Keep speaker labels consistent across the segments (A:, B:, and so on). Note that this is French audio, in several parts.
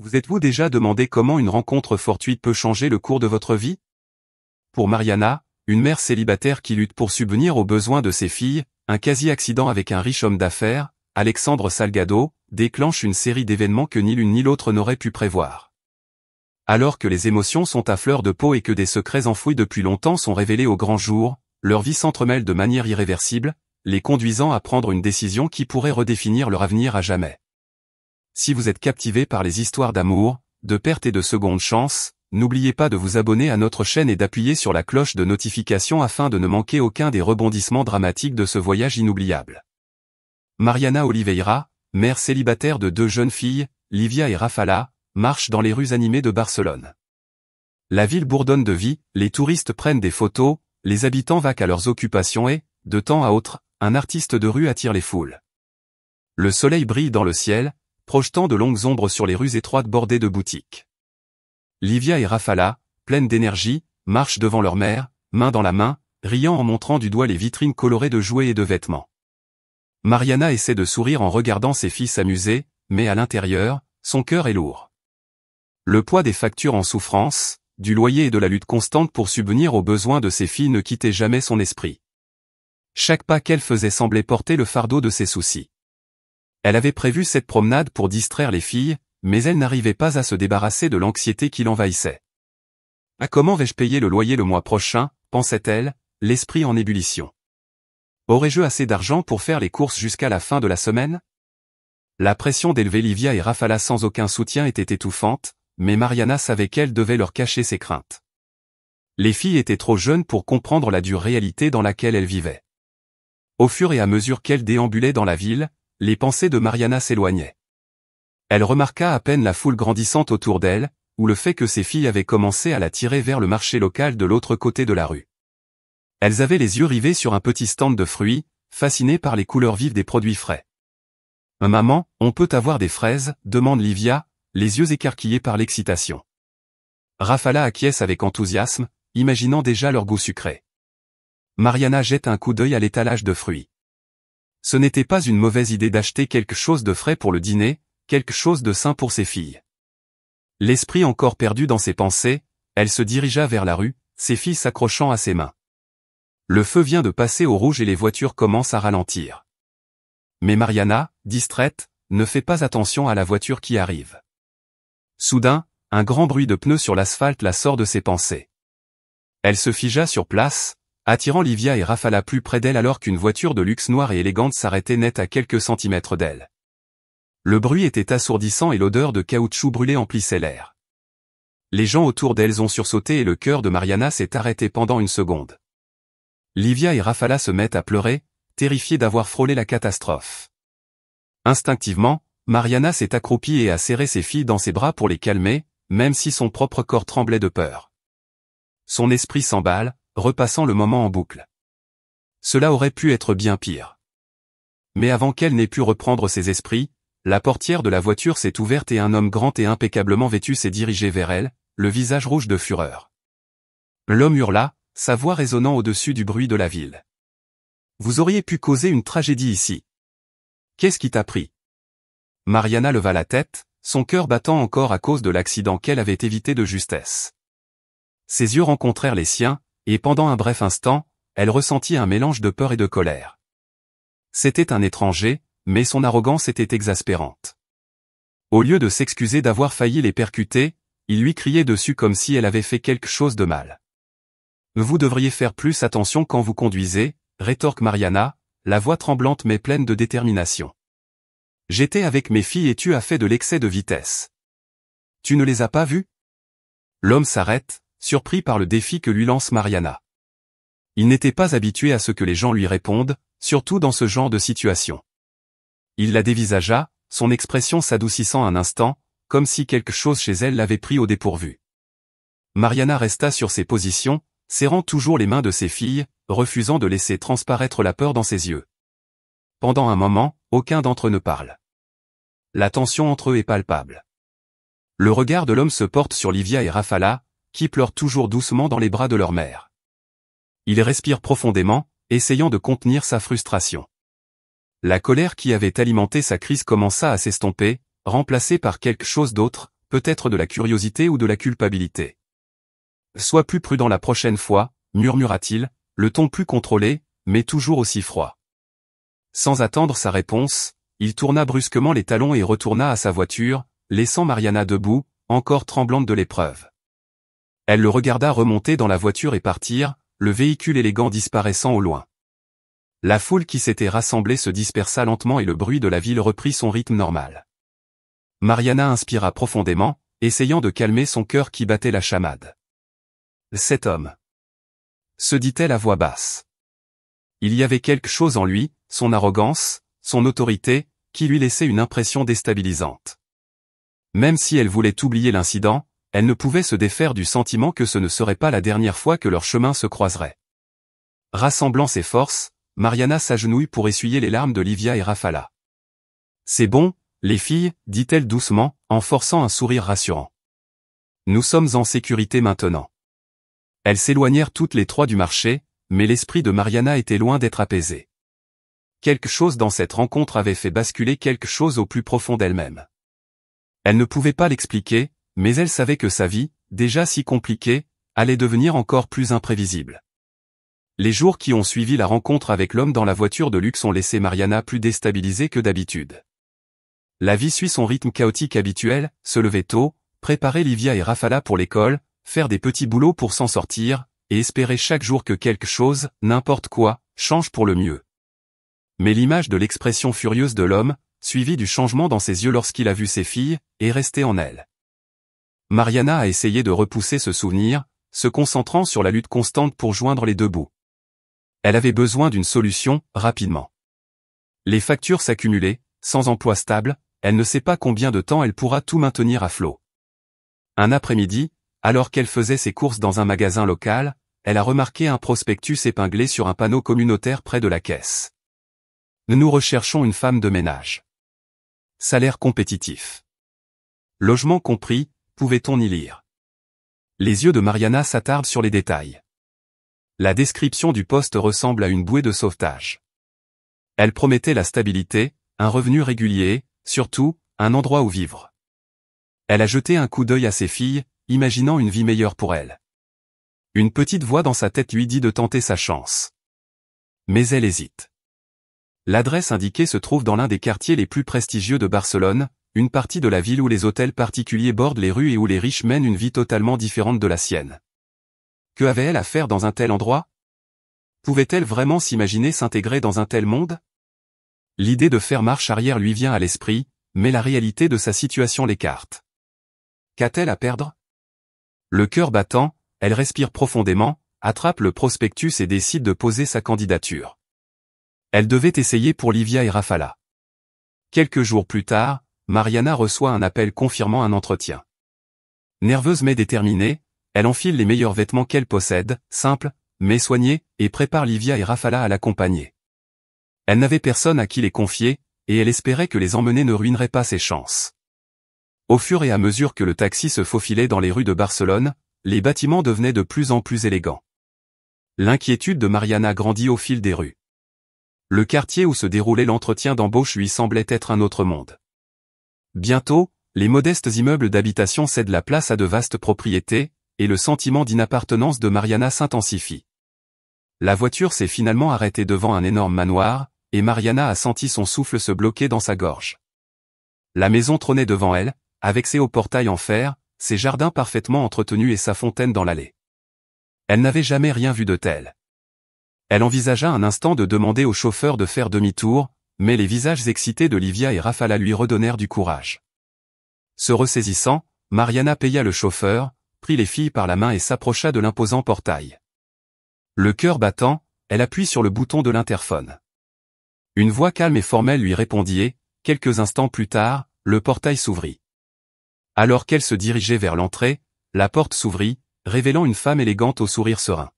A: Vous êtes-vous déjà demandé comment une rencontre fortuite peut changer le cours de votre vie? Pour Mariana, une mère célibataire qui lutte pour subvenir aux besoins de ses filles, un quasi-accident avec un riche homme d'affaires, Alexandre Salgado, déclenche une série d'événements que ni l'une ni l'autre n'aurait pu prévoir. Alors que les émotions sont à fleur de peau et que des secrets enfouis depuis longtemps sont révélés au grand jour, leur vie s'entremêle de manière irréversible, les conduisant à prendre une décision qui pourrait redéfinir leur avenir à jamais. Si vous êtes captivé par les histoires d'amour, de perte et de seconde chance, n'oubliez pas de vous abonner à notre chaîne et d'appuyer sur la cloche de notification afin de ne manquer aucun des rebondissements dramatiques de ce voyage inoubliable. Mariana Oliveira, mère célibataire de deux jeunes filles, Livia et Rafala, marche dans les rues animées de Barcelone. La ville bourdonne de vie, les touristes prennent des photos, les habitants vaquent à leurs occupations et, de temps à autre, un artiste de rue attire les foules. Le soleil brille dans le ciel, projetant de longues ombres sur les rues étroites bordées de boutiques. Livia et Rafala, pleines d'énergie, marchent devant leur mère, main dans la main, riant en montrant du doigt les vitrines colorées de jouets et de vêtements. Mariana essaie de sourire en regardant ses filles s'amuser, mais à l'intérieur, son cœur est lourd. Le poids des factures en souffrance, du loyer et de la lutte constante pour subvenir aux besoins de ses filles ne quittait jamais son esprit. Chaque pas qu'elle faisait semblait porter le fardeau de ses soucis. Elle avait prévu cette promenade pour distraire les filles, mais elle n'arrivait pas à se débarrasser de l'anxiété qui l'envahissait. « Ah, comment vais-je payer le loyer le mois prochain ?» pensait-elle, l'esprit en ébullition. « Aurais-je assez d'argent pour faire les courses jusqu'à la fin de la semaine ?» La pression d'élever Livia et Rafala sans aucun soutien était étouffante, mais Mariana savait qu'elle devait leur cacher ses craintes. Les filles étaient trop jeunes pour comprendre la dure réalité dans laquelle elles vivaient. Au fur et à mesure qu'elles déambulaient dans la ville, les pensées de Mariana s'éloignaient. Elle remarqua à peine la foule grandissante autour d'elle, ou le fait que ses filles avaient commencé à la tirer vers le marché local de l'autre côté de la rue. Elles avaient les yeux rivés sur un petit stand de fruits, fascinées par les couleurs vives des produits frais. « Maman, on peut avoir des fraises ?» demande Livia, les yeux écarquillés par l'excitation. Rafala acquiesce avec enthousiasme, imaginant déjà leur goût sucré. Mariana jette un coup d'œil à l'étalage de fruits. Ce n'était pas une mauvaise idée d'acheter quelque chose de frais pour le dîner, quelque chose de sain pour ses filles. L'esprit encore perdu dans ses pensées, elle se dirigea vers la rue, ses filles s'accrochant à ses mains. Le feu vient de passer au rouge et les voitures commencent à ralentir. Mais Mariana, distraite, ne fait pas attention à la voiture qui arrive. Soudain, un grand bruit de pneus sur l'asphalte la sort de ses pensées. Elle se figea sur place, attirant Livia et Rafala plus près d'elle alors qu'une voiture de luxe noire et élégante s'arrêtait net à quelques centimètres d'elle. Le bruit était assourdissant et l'odeur de caoutchouc brûlé emplissait l'air. Les gens autour d'elles ont sursauté et le cœur de Mariana s'est arrêté pendant une seconde. Livia et Rafala se mettent à pleurer, terrifiées d'avoir frôlé la catastrophe. Instinctivement, Mariana s'est accroupie et a serré ses filles dans ses bras pour les calmer, même si son propre corps tremblait de peur. Son esprit s'emballe, repassant le moment en boucle. Cela aurait pu être bien pire. Mais avant qu'elle n'ait pu reprendre ses esprits, la portière de la voiture s'est ouverte et un homme grand et impeccablement vêtu s'est dirigé vers elle, le visage rouge de fureur. L'homme hurla, sa voix résonnant au-dessus du bruit de la ville. « Vous auriez pu causer une tragédie ici. Qu'est-ce qui t'a pris ?» Mariana leva la tête, son cœur battant encore à cause de l'accident qu'elle avait évité de justesse. Ses yeux rencontrèrent les siens, et pendant un bref instant, elle ressentit un mélange de peur et de colère. C'était un étranger, mais son arrogance était exaspérante. Au lieu de s'excuser d'avoir failli les percuter, il lui criait dessus comme si elle avait fait quelque chose de mal. « Vous devriez faire plus attention quand vous conduisez », rétorque Mariana, la voix tremblante mais pleine de détermination. « J'étais avec mes filles et tu as fait de l'excès de vitesse. Tu ne les as pas vues ?» L'homme s'arrête, surpris par le défi que lui lance Mariana. Il n'était pas habitué à ce que les gens lui répondent, surtout dans ce genre de situation. Il la dévisagea, son expression s'adoucissant un instant, comme si quelque chose chez elle l'avait pris au dépourvu. Mariana resta sur ses positions, serrant toujours les mains de ses filles, refusant de laisser transparaître la peur dans ses yeux. Pendant un moment, aucun d'entre eux ne parle. La tension entre eux est palpable. Le regard de l'homme se porte sur Livia et Rafala, qui pleurent toujours doucement dans les bras de leur mère. Il respire profondément, essayant de contenir sa frustration. La colère qui avait alimenté sa crise commença à s'estomper, remplacée par quelque chose d'autre, peut-être de la curiosité ou de la culpabilité. Sois plus prudent la prochaine fois, murmura-t-il, le ton plus contrôlé, mais toujours aussi froid. Sans attendre sa réponse, il tourna brusquement les talons et retourna à sa voiture, laissant Mariana debout, encore tremblante de l'épreuve. Elle le regarda remonter dans la voiture et partir, le véhicule élégant disparaissant au loin. La foule qui s'était rassemblée se dispersa lentement et le bruit de la ville reprit son rythme normal. Mariana inspira profondément, essayant de calmer son cœur qui battait la chamade. Cet homme, se dit-elle à voix basse. Il y avait quelque chose en lui, son arrogance, son autorité, qui lui laissait une impression déstabilisante. Même si elle voulait oublier l'incident, elle ne pouvait se défaire du sentiment que ce ne serait pas la dernière fois que leurs chemins se croiseraient. Rassemblant ses forces, Mariana s'agenouille pour essuyer les larmes de Livia et Rafala. C'est bon, les filles, dit-elle doucement, en forçant un sourire rassurant. Nous sommes en sécurité maintenant. Elles s'éloignèrent toutes les trois du marché, mais l'esprit de Mariana était loin d'être apaisé. Quelque chose dans cette rencontre avait fait basculer quelque chose au plus profond d'elle-même. Elle ne pouvait pas l'expliquer, mais elle savait que sa vie, déjà si compliquée, allait devenir encore plus imprévisible. Les jours qui ont suivi la rencontre avec l'homme dans la voiture de luxe ont laissé Mariana plus déstabilisée que d'habitude. La vie suit son rythme chaotique habituel, se lever tôt, préparer Livia et Rafala pour l'école, faire des petits boulots pour s'en sortir, et espérer chaque jour que quelque chose, n'importe quoi, change pour le mieux. Mais l'image de l'expression furieuse de l'homme, suivie du changement dans ses yeux lorsqu'il a vu ses filles, est restée en elle. Mariana a essayé de repousser ce souvenir, se concentrant sur la lutte constante pour joindre les deux bouts. Elle avait besoin d'une solution, rapidement. Les factures s'accumulaient, sans emploi stable, elle ne sait pas combien de temps elle pourra tout maintenir à flot. Un après-midi, alors qu'elle faisait ses courses dans un magasin local, elle a remarqué un prospectus épinglé sur un panneau communautaire près de la caisse. Nous recherchons une femme de ménage. Salaire compétitif. Logement compris, pouvait-on y lire. Les yeux de Mariana s'attardent sur les détails. La description du poste ressemble à une bouée de sauvetage. Elle promettait la stabilité, un revenu régulier, surtout, un endroit où vivre. Elle a jeté un coup d'œil à ses filles, imaginant une vie meilleure pour elles. Une petite voix dans sa tête lui dit de tenter sa chance. Mais elle hésite. L'adresse indiquée se trouve dans l'un des quartiers les plus prestigieux de Barcelone, une partie de la ville où les hôtels particuliers bordent les rues et où les riches mènent une vie totalement différente de la sienne. Que avait-elle à faire dans un tel endroit? Pouvait-elle vraiment s'imaginer s'intégrer dans un tel monde? L'idée de faire marche arrière lui vient à l'esprit, mais la réalité de sa situation l'écarte. Qu'a-t-elle à perdre? Le cœur battant, elle respire profondément, attrape le prospectus et décide de poser sa candidature. Elle devait essayer pour Livia et Rafala. Quelques jours plus tard, Mariana reçoit un appel confirmant un entretien. Nerveuse mais déterminée, elle enfile les meilleurs vêtements qu'elle possède, simples, mais soignés, et prépare Livia et Rafala à l'accompagner. Elle n'avait personne à qui les confier, et elle espérait que les emmener ne ruineraient pas ses chances. Au fur et à mesure que le taxi se faufilait dans les rues de Barcelone, les bâtiments devenaient de plus en plus élégants. L'inquiétude de Mariana grandit au fil des rues. Le quartier où se déroulait l'entretien d'embauche lui semblait être un autre monde. Bientôt, les modestes immeubles d'habitation cèdent la place à de vastes propriétés, et le sentiment d'inappartenance de Mariana s'intensifie. La voiture s'est finalement arrêtée devant un énorme manoir, et Mariana a senti son souffle se bloquer dans sa gorge. La maison trônait devant elle, avec ses hauts portails en fer, ses jardins parfaitement entretenus et sa fontaine dans l'allée. Elle n'avait jamais rien vu de tel. Elle envisagea un instant de demander au chauffeur de faire demi-tour, mais les visages excités de Livia et Rafala lui redonnèrent du courage. Se ressaisissant, Mariana paya le chauffeur, prit les filles par la main et s'approcha de l'imposant portail. Le cœur battant, elle appuie sur le bouton de l'interphone. Une voix calme et formelle lui répondit et, quelques instants plus tard, le portail s'ouvrit. Alors qu'elle se dirigeait vers l'entrée, la porte s'ouvrit, révélant une femme élégante au sourire serein.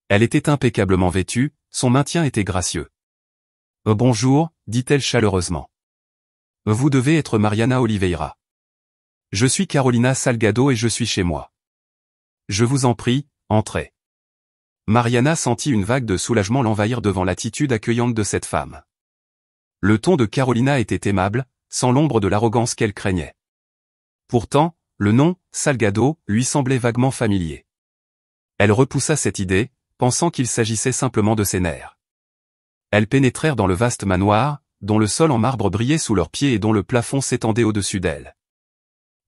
A: Elle était impeccablement vêtue, son maintien était gracieux. « Bonjour », dit-elle chaleureusement. « Vous devez être Mariana Oliveira. Je suis Carolina Salgado et je suis chez moi. Je vous en prie, entrez. » Mariana sentit une vague de soulagement l'envahir devant l'attitude accueillante de cette femme. Le ton de Carolina était aimable, sans l'ombre de l'arrogance qu'elle craignait. Pourtant, le nom « Salgado » lui semblait vaguement familier. Elle repoussa cette idée, pensant qu'il s'agissait simplement de ses nerfs. Elles pénétrèrent dans le vaste manoir, dont le sol en marbre brillait sous leurs pieds et dont le plafond s'étendait au-dessus d'elles.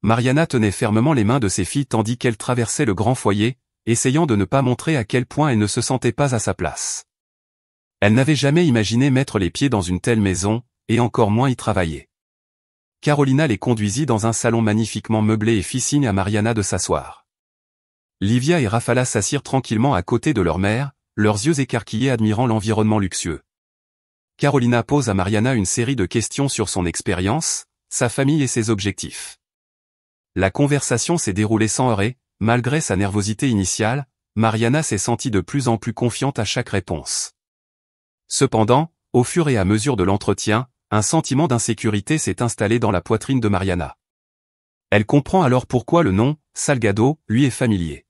A: Mariana tenait fermement les mains de ses filles tandis qu'elle traversait le grand foyer, essayant de ne pas montrer à quel point elle ne se sentait pas à sa place. Elle n'avait jamais imaginé mettre les pieds dans une telle maison, et encore moins y travailler. Carolina les conduisit dans un salon magnifiquement meublé et fit signe à Mariana de s'asseoir. Livia et Rafala s'assirent tranquillement à côté de leur mère, leurs yeux écarquillés admirant l'environnement luxueux. Carolina pose à Mariana une série de questions sur son expérience, sa famille et ses objectifs. La conversation s'est déroulée sans heurts et, malgré sa nervosité initiale, Mariana s'est sentie de plus en plus confiante à chaque réponse. Cependant, au fur et à mesure de l'entretien, un sentiment d'insécurité s'est installé dans la poitrine de Mariana. Elle comprend alors pourquoi le nom « Salgado » lui est familier.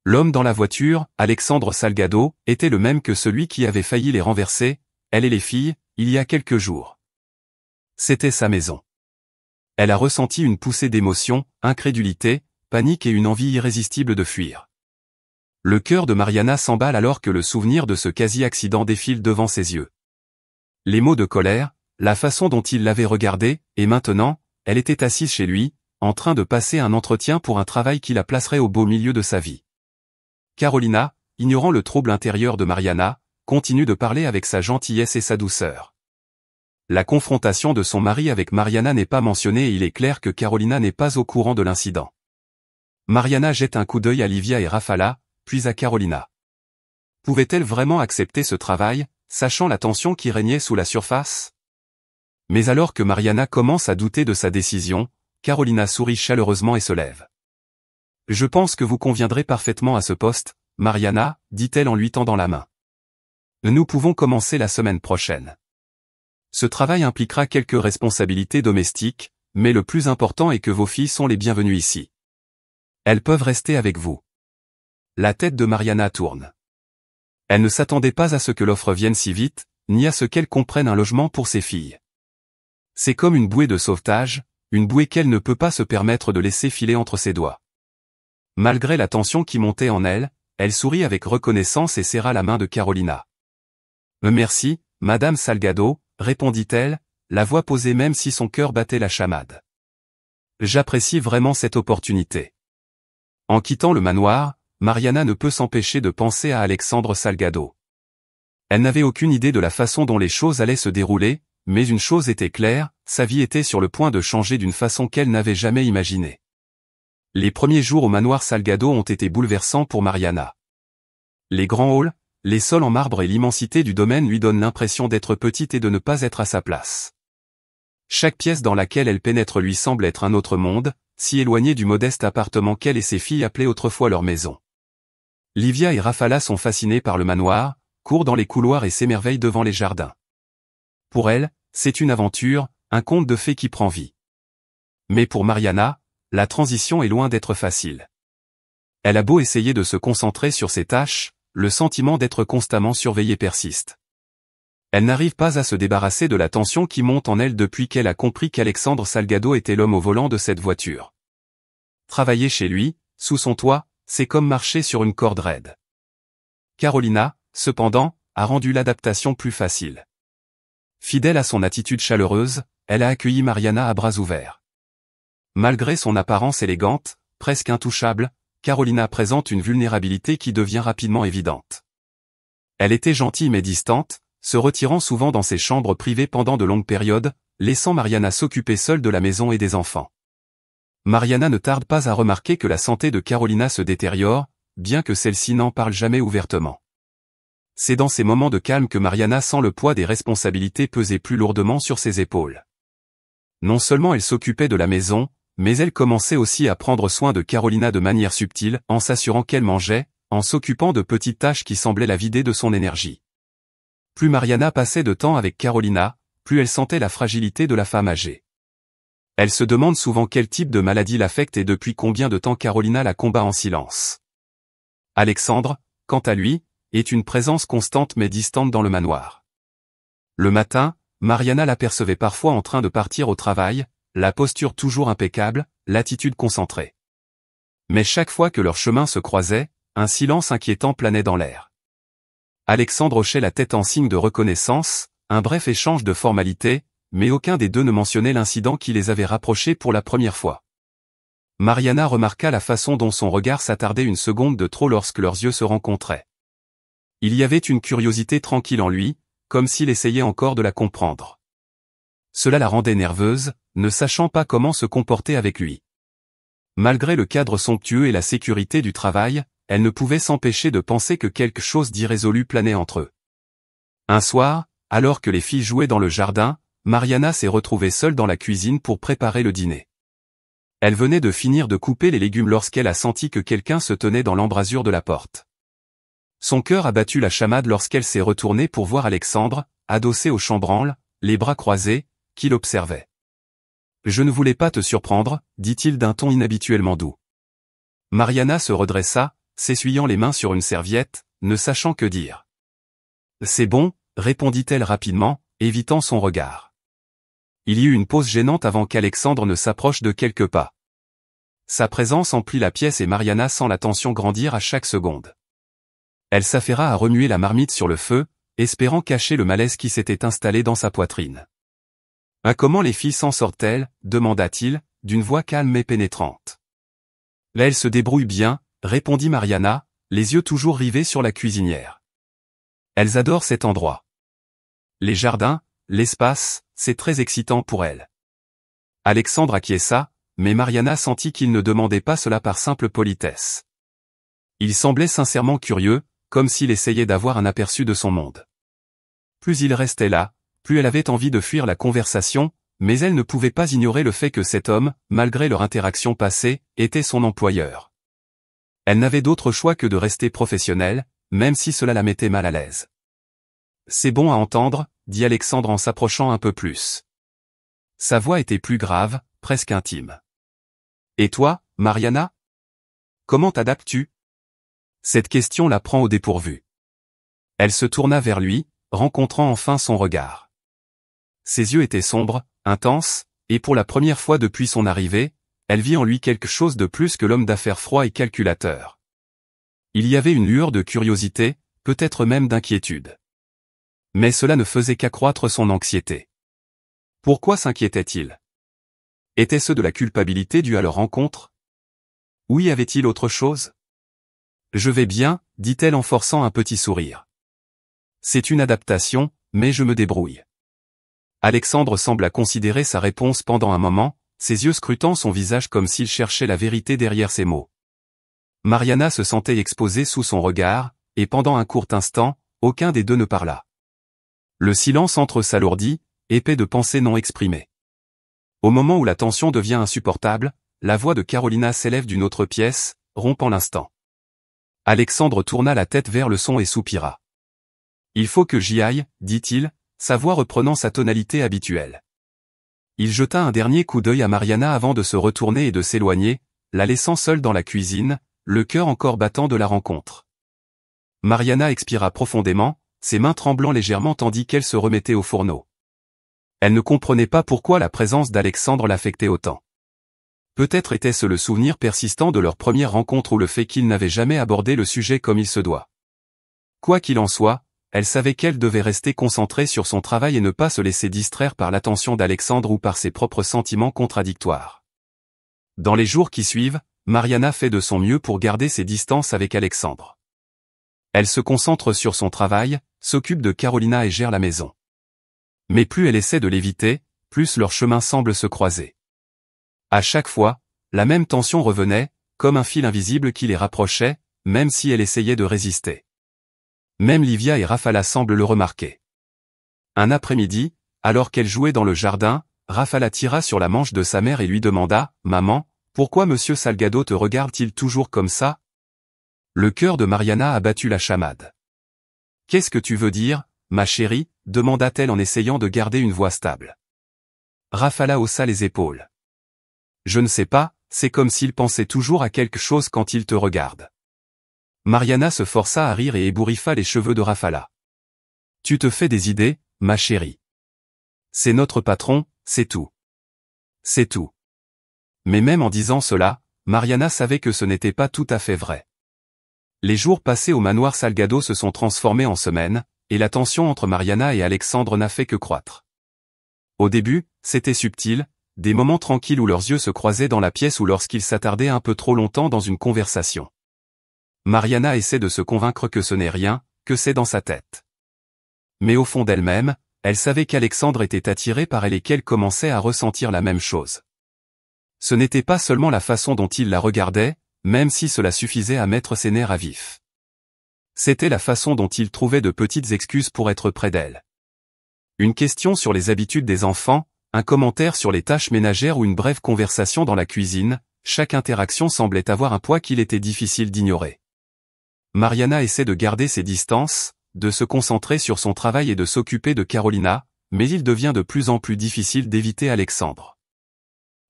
A: L'homme dans la voiture, Alexandre Salgado, était le même que celui qui avait failli les renverser, elle et les filles, il y a quelques jours. C'était sa maison. Elle a ressenti une poussée d'émotion, incrédulité, panique et une envie irrésistible de fuir. Le cœur de Mariana s'emballe alors que le souvenir de ce quasi-accident défile devant ses yeux. Les mots de colère, la façon dont il l'avait regardée, et maintenant, elle était assise chez lui, en train de passer un entretien pour un travail qui la placerait au beau milieu de sa vie. Carolina, ignorant le trouble intérieur de Mariana, continue de parler avec sa gentillesse et sa douceur. La confrontation de son mari avec Mariana n'est pas mentionnée et il est clair que Carolina n'est pas au courant de l'incident. Mariana jette un coup d'œil à Livia et Rafala, puis à Carolina. Pouvait-elle vraiment accepter ce travail, sachant la tension qui régnait sous la surface? Mais alors que Mariana commence à douter de sa décision, Carolina sourit chaleureusement et se lève. « Je pense que vous conviendrez parfaitement à ce poste, Mariana, dit-elle en lui tendant la main. Nous pouvons commencer la semaine prochaine. Ce travail impliquera quelques responsabilités domestiques, mais le plus important est que vos filles sont les bienvenues ici. Elles peuvent rester avec vous. » La tête de Mariana tourne. Elle ne s'attendait pas à ce que l'offre vienne si vite, ni à ce qu'elle comprenne un logement pour ses filles. C'est comme une bouée de sauvetage, une bouée qu'elle ne peut pas se permettre de laisser filer entre ses doigts. Malgré la tension qui montait en elle, elle sourit avec reconnaissance et serra la main de Carolina. « Merci, Madame Salgado, » répondit-elle, la voix posée même si son cœur battait la chamade. « J'apprécie vraiment cette opportunité. » En quittant le manoir, Mariana ne peut s'empêcher de penser à Alexandre Salgado. Elle n'avait aucune idée de la façon dont les choses allaient se dérouler, mais une chose était claire, sa vie était sur le point de changer d'une façon qu'elle n'avait jamais imaginée. Les premiers jours au manoir Salgado ont été bouleversants pour Mariana. Les grands halls, les sols en marbre et l'immensité du domaine lui donnent l'impression d'être petite et de ne pas être à sa place. Chaque pièce dans laquelle elle pénètre lui semble être un autre monde, si éloigné du modeste appartement qu'elle et ses filles appelaient autrefois leur maison. Livia et Rafala sont fascinées par le manoir, courent dans les couloirs et s'émerveillent devant les jardins. Pour elles, c'est une aventure, un conte de fées qui prend vie. Mais pour Mariana, la transition est loin d'être facile. Elle a beau essayer de se concentrer sur ses tâches, le sentiment d'être constamment surveillée persiste. Elle n'arrive pas à se débarrasser de la tension qui monte en elle depuis qu'elle a compris qu'Alexandre Salgado était l'homme au volant de cette voiture. Travailler chez lui, sous son toit, c'est comme marcher sur une corde raide. Carolina, cependant, a rendu l'adaptation plus facile. Fidèle à son attitude chaleureuse, elle a accueilli Mariana à bras ouverts. Malgré son apparence élégante, presque intouchable, Carolina présente une vulnérabilité qui devient rapidement évidente. Elle était gentille mais distante, se retirant souvent dans ses chambres privées pendant de longues périodes, laissant Mariana s'occuper seule de la maison et des enfants. Mariana ne tarde pas à remarquer que la santé de Carolina se détériore, bien que celle-ci n'en parle jamais ouvertement. C'est dans ces moments de calme que Mariana sent le poids des responsabilités peser plus lourdement sur ses épaules. Non seulement elle s'occupait de la maison, mais elle commençait aussi à prendre soin de Carolina de manière subtile, en s'assurant qu'elle mangeait, en s'occupant de petites tâches qui semblaient la vider de son énergie. Plus Mariana passait de temps avec Carolina, plus elle sentait la fragilité de la femme âgée. Elle se demande souvent quel type de maladie l'affecte et depuis combien de temps Carolina la combat en silence. Alexandre, quant à lui, est une présence constante mais distante dans le manoir. Le matin, Mariana l'apercevait parfois en train de partir au travail, la posture toujours impeccable, l'attitude concentrée. Mais chaque fois que leurs chemins se croisaient, un silence inquiétant planait dans l'air. Alexandre hochait la tête en signe de reconnaissance, un bref échange de formalités, mais aucun des deux ne mentionnait l'incident qui les avait rapprochés pour la première fois. Mariana remarqua la façon dont son regard s'attardait une seconde de trop lorsque leurs yeux se rencontraient. Il y avait une curiosité tranquille en lui, comme s'il essayait encore de la comprendre. Cela la rendait nerveuse, ne sachant pas comment se comporter avec lui. Malgré le cadre somptueux et la sécurité du travail, elle ne pouvait s'empêcher de penser que quelque chose d'irrésolu planait entre eux. Un soir, alors que les filles jouaient dans le jardin, Mariana s'est retrouvée seule dans la cuisine pour préparer le dîner. Elle venait de finir de couper les légumes lorsqu'elle a senti que quelqu'un se tenait dans l'embrasure de la porte. Son cœur a battu la chamade lorsqu'elle s'est retournée pour voir Alexandre, adossé au chambranle, les bras croisés, qui l'observait. « Je ne voulais pas te surprendre, dit-il d'un ton inhabituellement doux. Mariana se redressa, s'essuyant les mains sur une serviette, ne sachant que dire. « C'est bon, répondit-elle rapidement, évitant son regard. Il y eut une pause gênante avant qu'Alexandre ne s'approche de quelques pas. Sa présence emplit la pièce et Mariana sent la tension grandir à chaque seconde. Elle s'affaira à remuer la marmite sur le feu, espérant cacher le malaise qui s'était installé dans sa poitrine. « Comment les filles s'en sortent-elles » demanda-t-il, d'une voix calme et pénétrante. « Là elles se débrouillent bien, répondit Mariana, les yeux toujours rivés sur la cuisinière. Elles adorent cet endroit. Les jardins, l'espace, c'est très excitant pour elles. Alexandre acquiesça, mais Mariana sentit qu'il ne demandait pas cela par simple politesse. Il semblait sincèrement curieux, comme s'il essayait d'avoir un aperçu de son monde. Plus il restait là, plus elle avait envie de fuir la conversation, mais elle ne pouvait pas ignorer le fait que cet homme, malgré leur interaction passée, était son employeur. Elle n'avait d'autre choix que de rester professionnelle, même si cela la mettait mal à l'aise. « C'est bon à entendre », dit Alexandre en s'approchant un peu plus. Sa voix était plus grave, presque intime. « Et toi, Mariana ? Comment t'adaptes-tu » Cette question la prend au dépourvu. Elle se tourna vers lui, rencontrant enfin son regard. Ses yeux étaient sombres, intenses, et pour la première fois depuis son arrivée, elle vit en lui quelque chose de plus que l'homme d'affaires froid et calculateur. Il y avait une lueur de curiosité, peut-être même d'inquiétude. Mais cela ne faisait qu'accroître son anxiété. Pourquoi s'inquiétait-il ? Était-ce de la culpabilité due à leur rencontre ? Ou y avait-il autre chose ? Je vais bien, dit-elle en forçant un petit sourire. C'est une adaptation, mais je me débrouille. Alexandre sembla considérer sa réponse pendant un moment, ses yeux scrutant son visage comme s'il cherchait la vérité derrière ses mots. Mariana se sentait exposée sous son regard, et pendant un court instant, aucun des deux ne parla. Le silence entre s'alourdit, épais de pensées non exprimées. Au moment où la tension devient insupportable, la voix de Carolina s'élève d'une autre pièce, rompant l'instant. Alexandre tourna la tête vers le son et soupira. « Il faut que j'y aille, dit-il, sa voix reprenant sa tonalité habituelle. Il jeta un dernier coup d'œil à Mariana avant de se retourner et de s'éloigner, la laissant seule dans la cuisine, le cœur encore battant de la rencontre. Mariana expira profondément, ses mains tremblant légèrement tandis qu'elle se remettait au fourneau. Elle ne comprenait pas pourquoi la présence d'Alexandre l'affectait autant. Peut-être était-ce le souvenir persistant de leur première rencontre ou le fait qu'il n'avait jamais abordé le sujet comme il se doit. Quoi qu'il en soit, elle savait qu'elle devait rester concentrée sur son travail et ne pas se laisser distraire par l'attention d'Alexandre ou par ses propres sentiments contradictoires. Dans les jours qui suivent, Mariana fait de son mieux pour garder ses distances avec Alexandre. Elle se concentre sur son travail, s'occupe de Carolina et gère la maison. Mais plus elle essaie de l'éviter, plus leurs chemins semblent se croiser. À chaque fois, la même tension revenait, comme un fil invisible qui les rapprochait, même si elle essayait de résister. Même Livia et Rafala semblent le remarquer. Un après-midi, alors qu'elle jouait dans le jardin, Rafala tira sur la manche de sa mère et lui demanda « Maman, pourquoi Monsieur Salgado te regarde-t-il toujours comme ça ?» Le cœur de Mariana a battu la chamade. « Qu'est-ce que tu veux dire, ma chérie ?» demanda-t-elle en essayant de garder une voix stable. Rafala haussa les épaules. « Je ne sais pas, c'est comme s'il pensait toujours à quelque chose quand il te regarde. » Mariana se força à rire et ébouriffa les cheveux de Rafala. « Tu te fais des idées, ma chérie. C'est notre patron, c'est tout. C'est tout. Mais même en disant cela, Mariana savait que ce n'était pas tout à fait vrai. Les jours passés au manoir Salgado se sont transformés en semaines, et la tension entre Mariana et Alexandre n'a fait que croître. Au début, c'était subtil, des moments tranquilles où leurs yeux se croisaient dans la pièce ou lorsqu'ils s'attardaient un peu trop longtemps dans une conversation. Mariana essaie de se convaincre que ce n'est rien, que c'est dans sa tête. Mais au fond d'elle-même, elle savait qu'Alexandre était attiré par elle et qu'elle commençait à ressentir la même chose. Ce n'était pas seulement la façon dont il la regardait, même si cela suffisait à mettre ses nerfs à vif. C'était la façon dont il trouvait de petites excuses pour être près d'elle. Une question sur les habitudes des enfants, un commentaire sur les tâches ménagères ou une brève conversation dans la cuisine, chaque interaction semblait avoir un poids qu'il était difficile d'ignorer. Mariana essaie de garder ses distances, de se concentrer sur son travail et de s'occuper de Carolina, mais il devient de plus en plus difficile d'éviter Alexandre.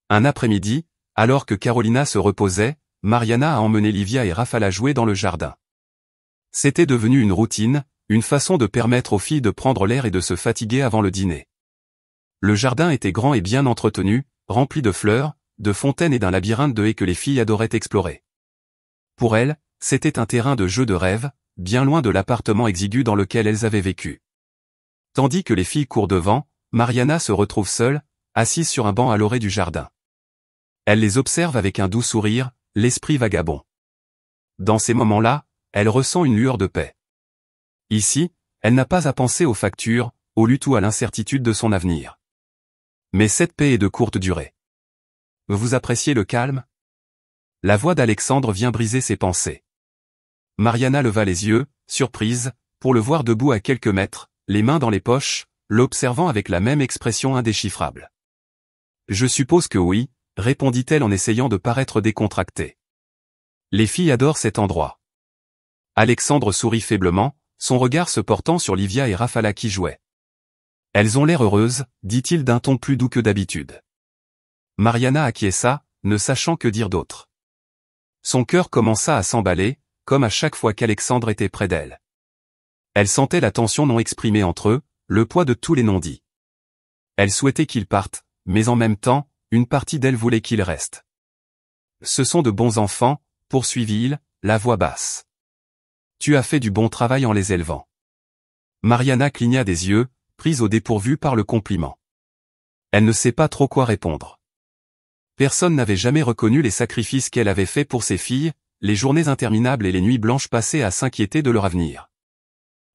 A: Un après-midi, alors que Carolina se reposait, Mariana a emmené Livia et Rafala jouer dans le jardin. C'était devenu une routine, une façon de permettre aux filles de prendre l'air et de se fatiguer avant le dîner. Le jardin était grand et bien entretenu, rempli de fleurs, de fontaines et d'un labyrinthe de haies que les filles adoraient explorer. Pour elles, c'était un terrain de jeu de rêve, bien loin de l'appartement exigu dans lequel elles avaient vécu. Tandis que les filles courent devant, Mariana se retrouve seule, assise sur un banc à l'orée du jardin. Elle les observe avec un doux sourire, l'esprit vagabond. Dans ces moments-là, elle ressent une lueur de paix. Ici, elle n'a pas à penser aux factures, aux luttes ou à l'incertitude de son avenir. Mais cette paix est de courte durée. Vous appréciez le calme? La voix d'Alexandre vient briser ses pensées. Mariana leva les yeux, surprise, pour le voir debout à quelques mètres, les mains dans les poches, l'observant avec la même expression indéchiffrable. Je suppose que oui, répondit-elle en essayant de paraître décontractée. Les filles adorent cet endroit. Alexandre sourit faiblement, son regard se portant sur Livia et Rafala qui jouaient. Elles ont l'air heureuses, dit-il d'un ton plus doux que d'habitude. Mariana acquiesça, ne sachant que dire d'autre. Son cœur commença à s'emballer, comme à chaque fois qu'Alexandre était près d'elle. Elle sentait la tension non exprimée entre eux, le poids de tous les non-dits. Elle souhaitait qu'il parte, mais en même temps, une partie d'elle voulait qu'il reste. Ce sont de bons enfants, poursuivit-il, la voix basse. Tu as fait du bon travail en les élevant. Mariana cligna des yeux, prise au dépourvu par le compliment. Elle ne sait pas trop quoi répondre. Personne n'avait jamais reconnu les sacrifices qu'elle avait faits pour ses filles, les journées interminables et les nuits blanches passées à s'inquiéter de leur avenir.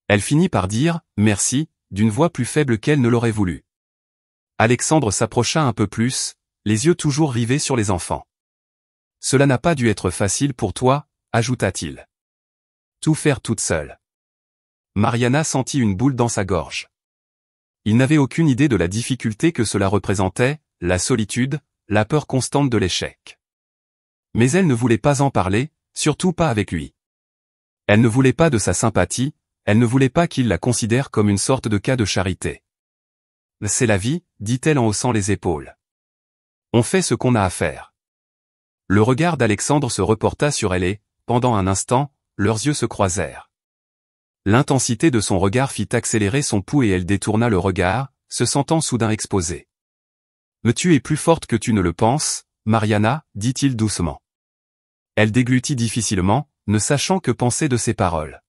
A: Elle finit par dire « merci » d'une voix plus faible qu'elle ne l'aurait voulu. Alexandre s'approcha un peu plus, les yeux toujours rivés sur les enfants. « Cela n'a pas dû être facile pour toi », ajouta-t-il. Tout faire toute seule. Mariana sentit une boule dans sa gorge. Il n'avait aucune idée de la difficulté que cela représentait, la solitude, la peur constante de l'échec. Mais elle ne voulait pas en parler, surtout pas avec lui. Elle ne voulait pas de sa sympathie, elle ne voulait pas qu'il la considère comme une sorte de cas de charité. C'est la vie, dit-elle en haussant les épaules. On fait ce qu'on a à faire. Le regard d'Alexandre se reporta sur elle et, pendant un instant, leurs yeux se croisèrent. L'intensité de son regard fit accélérer son pouls et elle détourna le regard, se sentant soudain exposée. « Mais tu es plus forte que tu ne le penses, Mariana, dit-il doucement. Elle déglutit difficilement, ne sachant que penser de ces paroles.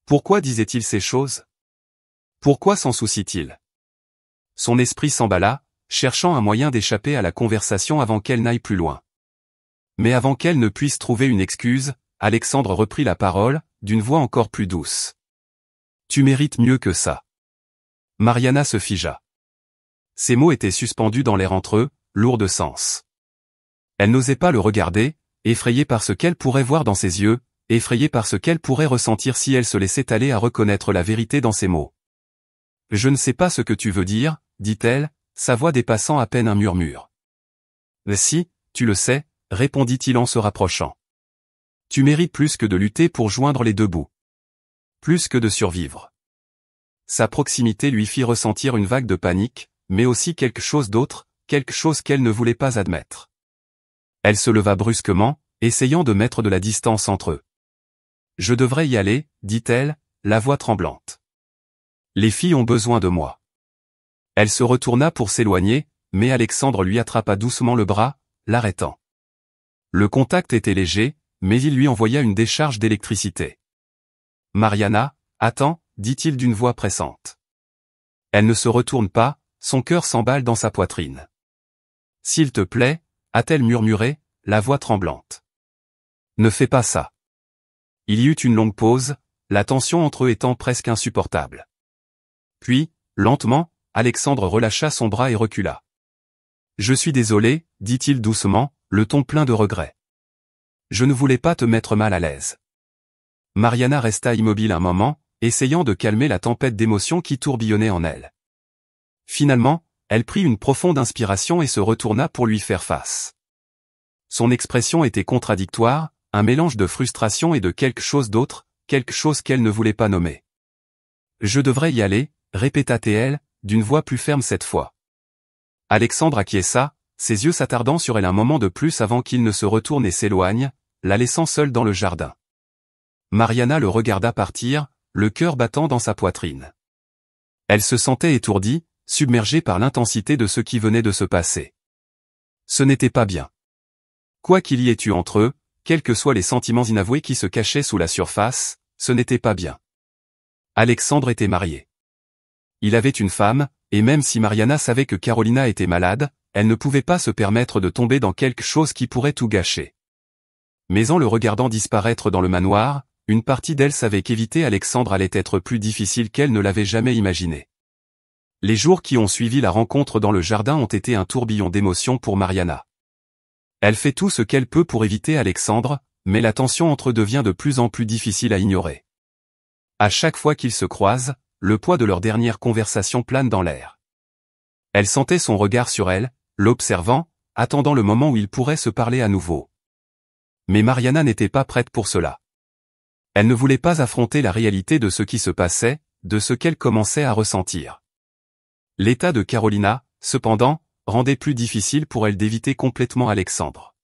A: Pourquoi disait-il ces choses? Pourquoi s'en soucie-t-il? Son esprit s'emballa, cherchant un moyen d'échapper à la conversation avant qu'elle n'aille plus loin. Mais avant qu'elle ne puisse trouver une excuse, Alexandre reprit la parole, d'une voix encore plus douce. Tu mérites mieux que ça. Mariana se figea. Ces mots étaient suspendus dans l'air entre eux, lourds de sens. Elle n'osait pas le regarder, effrayée par ce qu'elle pourrait voir dans ses yeux, effrayée par ce qu'elle pourrait ressentir si elle se laissait aller à reconnaître la vérité dans ses mots. « Je ne sais pas ce que tu veux dire, » dit-elle, sa voix dépassant à peine un murmure. « Si, tu le sais, » répondit-il en se rapprochant. « Tu mérites plus que de lutter pour joindre les deux bouts. Plus que de survivre. » Sa proximité lui fit ressentir une vague de panique, mais aussi quelque chose d'autre, quelque chose qu'elle ne voulait pas admettre. Elle se leva brusquement, essayant de mettre de la distance entre eux. « Je devrais y aller, » dit-elle, la voix tremblante. « Les filles ont besoin de moi. » Elle se retourna pour s'éloigner, mais Alexandre lui attrapa doucement le bras, l'arrêtant. Le contact était léger, mais il lui envoya une décharge d'électricité. « Mariana, attends » dit-il d'une voix pressante. Elle ne se retourne pas, son cœur s'emballe dans sa poitrine. « S'il te plaît » a-t-elle murmuré, la voix tremblante. « Ne fais pas ça. » Il y eut une longue pause, la tension entre eux étant presque insupportable. Puis, lentement, Alexandre relâcha son bras et recula. « Je suis désolé, dit-il doucement, le ton plein de regret. Je ne voulais pas te mettre mal à l'aise. » Mariana resta immobile un moment, essayant de calmer la tempête d'émotions qui tourbillonnait en elle. Finalement, elle prit une profonde inspiration et se retourna pour lui faire face. Son expression était contradictoire, un mélange de frustration et de quelque chose d'autre, quelque chose qu'elle ne voulait pas nommer. « Je devrais y aller » répéta-t-elle, d'une voix plus ferme cette fois. Alexandre acquiesça, ses yeux s'attardant sur elle un moment de plus avant qu'il ne se retourne et s'éloigne, la laissant seule dans le jardin. Mariana le regarda partir, le cœur battant dans sa poitrine. Elle se sentait étourdie, submergée par l'intensité de ce qui venait de se passer. Ce n'était pas bien. Quoi qu'il y ait eu entre eux, quels que soient les sentiments inavoués qui se cachaient sous la surface, ce n'était pas bien. Alexandre était marié. Il avait une femme, et même si Mariana savait que Carolina était malade, elle ne pouvait pas se permettre de tomber dans quelque chose qui pourrait tout gâcher. Mais en le regardant disparaître dans le manoir, une partie d'elle savait qu'éviter Alexandre allait être plus difficile qu'elle ne l'avait jamais imaginé. Les jours qui ont suivi la rencontre dans le jardin ont été un tourbillon d'émotions pour Mariana. Elle fait tout ce qu'elle peut pour éviter Alexandre, mais la tension entre eux devient de plus en plus difficile à ignorer. À chaque fois qu'ils se croisent, le poids de leur dernière conversation plane dans l'air. Elle sentait son regard sur elle, l'observant, attendant le moment où ils pourraient se parler à nouveau. Mais Mariana n'était pas prête pour cela. Elle ne voulait pas affronter la réalité de ce qui se passait, de ce qu'elle commençait à ressentir. L'état de Carolina, cependant, rendait plus difficile pour elle d'éviter complètement Alexandre.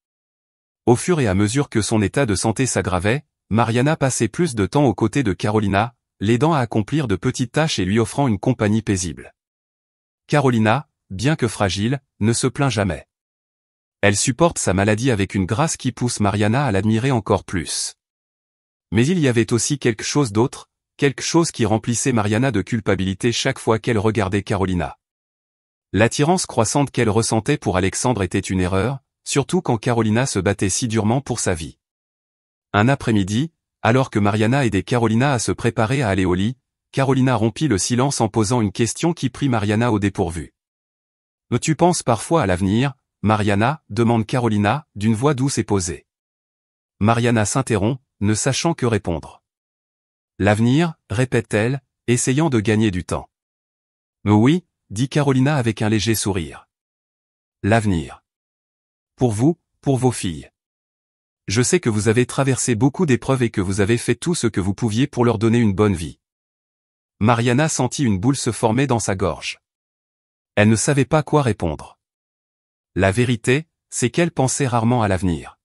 A: Au fur et à mesure que son état de santé s'aggravait, Mariana passait plus de temps aux côtés de Carolina, l'aidant à accomplir de petites tâches et lui offrant une compagnie paisible. Carolina, bien que fragile, ne se plaint jamais. Elle supporte sa maladie avec une grâce qui pousse Mariana à l'admirer encore plus. Mais il y avait aussi quelque chose d'autre, quelque chose qui remplissait Mariana de culpabilité chaque fois qu'elle regardait Carolina. L'attirance croissante qu'elle ressentait pour Alexandre était une erreur, surtout quand Carolina se battait si durement pour sa vie. Un après-midi, alors que Mariana aidait Carolina à se préparer à aller au lit, Carolina rompit le silence en posant une question qui prit Mariana au dépourvu. « Tu penses parfois à l'avenir, Mariana ?» demande Carolina, d'une voix douce et posée. Mariana s'interrompt, ne sachant que répondre. « L'avenir ?» répète-t-elle, essayant de gagner du temps. « Oui » dit Carolina avec un léger sourire. « L'avenir. Pour vous, pour vos filles. Je sais que vous avez traversé beaucoup d'épreuves et que vous avez fait tout ce que vous pouviez pour leur donner une bonne vie. » Mariana sentit une boule se former dans sa gorge. Elle ne savait pas quoi répondre. La vérité, c'est qu'elle pensait rarement à l'avenir.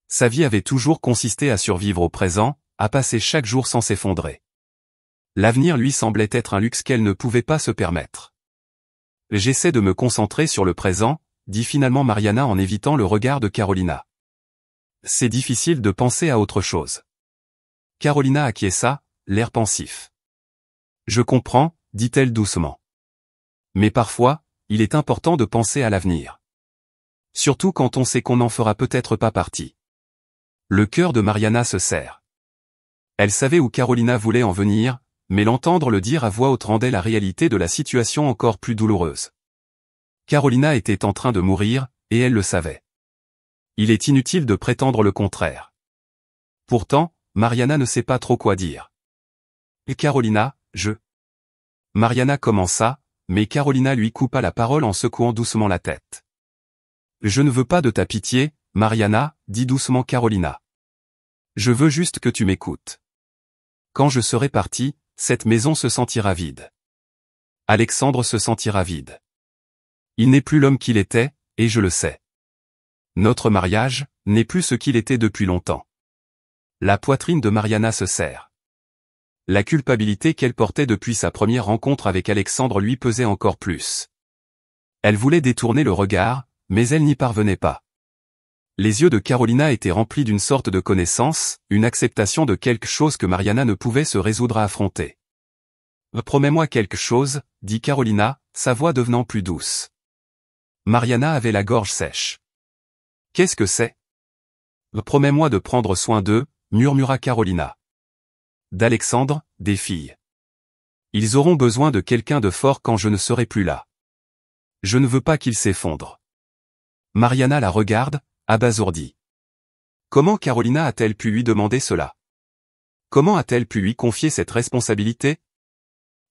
A: Sa vie avait toujours consisté à survivre au présent, à passer chaque jour sans s'effondrer. L'avenir lui semblait être un luxe qu'elle ne pouvait pas se permettre. « J'essaie de me concentrer sur le présent », dit finalement Mariana en évitant le regard de Carolina. C'est difficile de penser à autre chose. Carolina acquiesça, l'air pensif. Je comprends, dit-elle doucement. Mais parfois, il est important de penser à l'avenir. Surtout quand on sait qu'on n'en fera peut-être pas partie. Le cœur de Mariana se serre. Elle savait où Carolina voulait en venir, mais l'entendre le dire à voix haute rendait la réalité de la situation encore plus douloureuse. Carolina était en train de mourir, et elle le savait. Il est inutile de prétendre le contraire. Pourtant, Mariana ne sait pas trop quoi dire. Et Carolina, Mariana commença, mais Carolina lui coupa la parole en secouant doucement la tête. Je ne veux pas de ta pitié, Mariana, dit doucement Carolina. Je veux juste que tu m'écoutes. Quand je serai parti, cette maison se sentira vide. Alexandre se sentira vide. Il n'est plus l'homme qu'il était, et je le sais. Notre mariage n'est plus ce qu'il était depuis longtemps. La poitrine de Mariana se serre. La culpabilité qu'elle portait depuis sa première rencontre avec Alexandre lui pesait encore plus. Elle voulait détourner le regard, mais elle n'y parvenait pas. Les yeux de Carolina étaient remplis d'une sorte de connaissance, une acceptation de quelque chose que Mariana ne pouvait se résoudre à affronter. « Promets-moi quelque chose », dit Carolina, sa voix devenant plus douce. Mariana avait la gorge sèche. « Qu'est-ce que c'est ?»« Promets-moi de prendre soin d'eux », murmura Carolina. « D'Alexandre, des filles. Ils auront besoin de quelqu'un de fort quand je ne serai plus là. Je ne veux pas qu'ils s'effondrent. » Mariana la regarde, abasourdie. Comment Carolina a-t-elle pu lui demander cela? Comment a-t-elle pu lui confier cette responsabilité?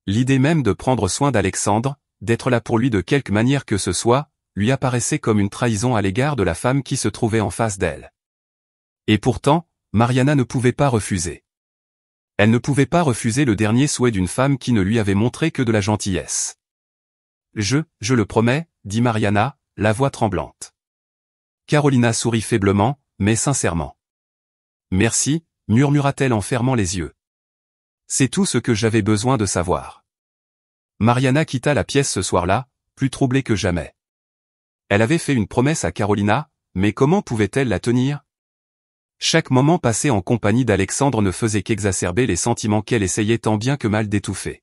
A: L'idée même de prendre soin d'Alexandre, d'être là pour lui de quelque manière que ce soit, lui apparaissait comme une trahison à l'égard de la femme qui se trouvait en face d'elle. Et pourtant, Mariana ne pouvait pas refuser. Elle ne pouvait pas refuser le dernier souhait d'une femme qui ne lui avait montré que de la gentillesse. « Je le promets », dit Mariana, la voix tremblante. Carolina sourit faiblement, mais sincèrement. « Merci », murmura-t-elle en fermant les yeux. C'est tout ce que j'avais besoin de savoir. Mariana quitta la pièce ce soir-là, plus troublée que jamais. Elle avait fait une promesse à Carolina, mais comment pouvait-elle la tenir? Chaque moment passé en compagnie d'Alexandre ne faisait qu'exacerber les sentiments qu'elle essayait tant bien que mal d'étouffer.